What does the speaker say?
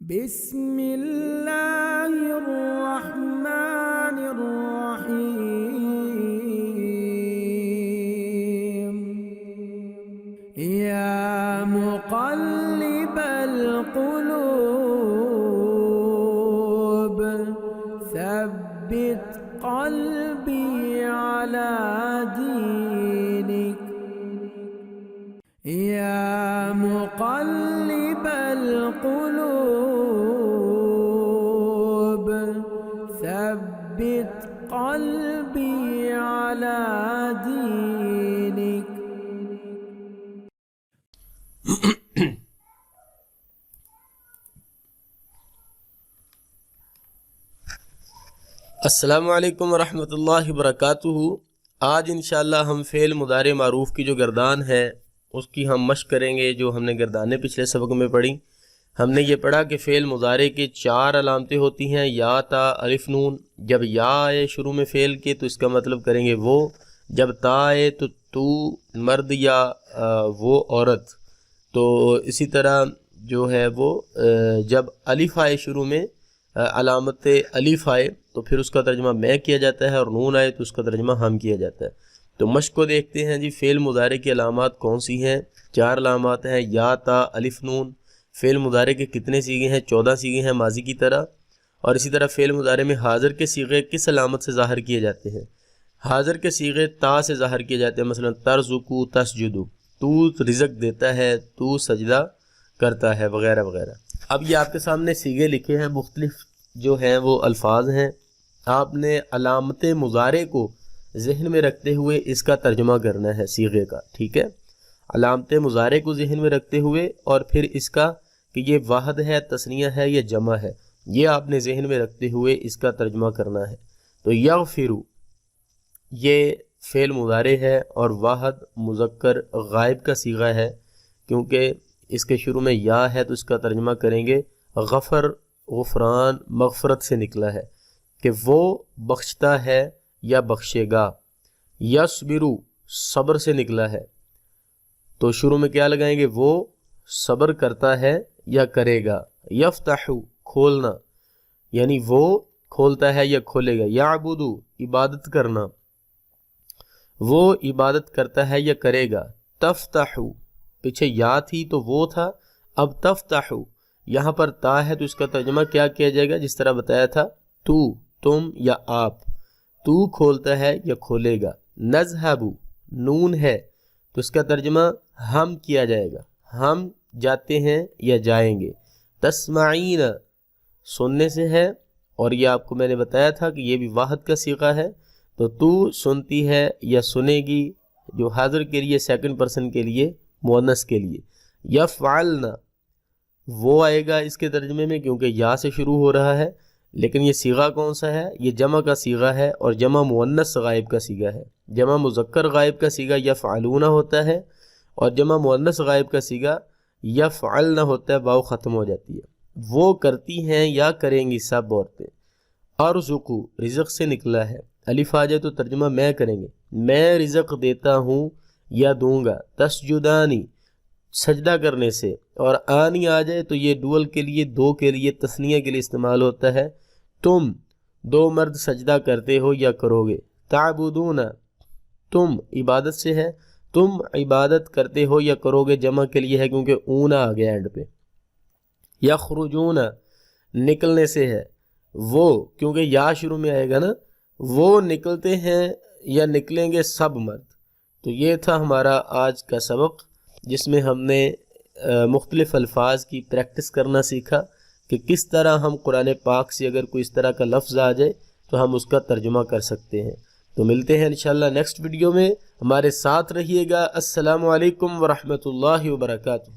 بسم اللہ الرحمن الرحیم یا مقلب القلوب ثبت قلبی علی دینک یا مقلب القلوب ثبت قلبی علی دینک۔ السلام علیکم ورحمۃ اللہ وبرکاتہ۔ آج انشاءاللہ ہم فعل مضارع معروف کی جو گردان ہے اس کی ہم مشق کریں گے، جو ہم نے گردانیں پچھلے سبق میں پڑھی۔ ہم نے یہ پڑھا کہ فعل مضارع کے 4 علامتیں ہوتی ہیں، یا، تا، الف، نون۔ جب یا آئے شروع میں فعل کے تو اس کا مطلب کریں گے وہ، جب تا آئے تو مرد یا وہ عورت، تو اسی طرح جو ہے وہ جب الف آئے شروع میں، علامت الف آئے تو پھر اس کا ترجمہ میں کیا جاتا ہے، اور نون آئے تو اس کا ترجمہ ہم کیا جاتا ہے۔ تو مشق کو دیکھتے ہیں جی، فعل مضارع کی علامات کون سی ہیں؟ 4 علامات ہیں، یا، تا، الف، نون۔ فعل مضارع کے کتنے سیغے ہیں؟ 14 سیغے ہیں ماضی کی طرح۔ اور اسی طرح فعل مضارع میں حاضر کے سیغے کس علامت سے ظاہر کیے جاتے ہیں؟ حاضر کے سیغے تا سے ظاہر کیے جاتے ہیں، مثلا ترزقو، تسجدو، تو رزق دیتا ہے، تو سجدہ کرتا ہے، وغیرہ وغیرہ۔ اب یہ آپ کے سامنے سیغے لکھے ہیں، مختلف جو ہیں وہ الفاظ ہیں۔ آپ نے علامت مضارع کو ذہن میں رکھتے ہوئے اس کا ترجمہ کرنا ہے سیغے کا، ٹھیک ہے؟ علامت مضارع کو ذہن میں رکھتے ہوئے اور پھر اس کا کہ یہ واحد ہے، تثنیہ ہے یا جمع ہے، یہ آپ نے ذہن میں رکھتے ہوئے اس کا ترجمہ کرنا ہے۔ تو یغفرو یہ فعل مضارع ہے اور واحد مذکر غائب کا صیغہ ہے، کیونکہ اس کے شروع میں یا ہے تو اس کا ترجمہ کریں گے غفر، غفران، مغفرت سے نکلا ہے کہ وہ بخشتا ہے یا بخشے گا۔ یصبرو صبر سے نکلا ہے، تو شروع میں کیا لگائیں گے؟ وہ صبر کرتا ہے یا کرے گا۔ یفتحو کھولنا، یعنی وہ کھولتا ہے یا کھولے گا۔ یعبدو عبادت کرنا، وہ عبادت کرتا ہے یا کرے گا۔ تفتحو پیچھے یا تھی تو وہ تھا، اب تفتحو یہاں پر تا ہے تو اس کا ترجمہ کیا کیا جائے گا؟ جس طرح بتایا تھا، تو، تم یا آپ، تو کھولتا ہے یا کھولے گا۔ نذهبو نون ہے تو اس کا ترجمہ ہم کیا جائے گا، ہم جاتے ہیں یا جائیں گے۔ تسمعین سننے سے ہے، اور یہ آپ کو میں نے بتایا تھا کہ یہ بھی واحد کا صیغہ ہے، تو سنتی ہے یا سنے گی، جو حاضر کے لیے، سیکنڈ پرسن کے لیے، مؤنث کے لیے۔ یفعلن وہ آئے گا اس کے ترجمے میں کیونکہ یا سے شروع ہو رہا ہے، لیکن یہ صیغہ کون سا ہے؟ یہ جمع کا صیغہ ہے، اور جمع مؤنث غائب کا صیغہ ہے۔ جمع مذکر غائب کا صیغہ یفعلون ہوتا ہے، اور جمع مؤنث غائب کا صیغہ یفعلن ہوتا ہے، واو ختم ہو جاتی ہے۔ وہ کرتی ہیں یا کریں گی سب عورتیں۔ ارزقو رزق سے نکلا ہے، الف آ جائے تو ترجمہ میں کریں گے، میں رزق دیتا ہوں یا دوں گا۔ تسجدانی سجدہ کرنے سے، اور آنی آ جائے تو یہ ڈول کے لیے، دو کے لیے، تثنیہ کے لیے استعمال ہوتا ہے۔ تم 2 مرد سجدہ کرتے ہو یا کرو گے۔ تعبدون تم عبادت سے ہے، تم عبادت کرتے ہو یا کرو گے، جمع کے لیے ہے کیونکہ اونا آ گیا اینڈ پہ۔ یخرجون نکلنے سے ہے، وہ کیونکہ یا شروع میں آئے گا نا، وہ نکلتے ہیں یا نکلیں گے سب مرد۔ تو یہ تھا ہمارا آج کا سبق، جس میں ہم نے مختلف الفاظ کی پریکٹس کرنا سیکھا کہ کس طرح ہم قرآن پاک سے اگر کوئی اس طرح کا لفظ آ جائے تو ہم اس کا ترجمہ کر سکتے ہیں۔ تو ملتے ہیں انشاءاللہ نیکسٹ ویڈیو میں، ہمارے ساتھ رہیے گا۔ السلام علیکم ورحمۃ اللہ وبرکاتہ۔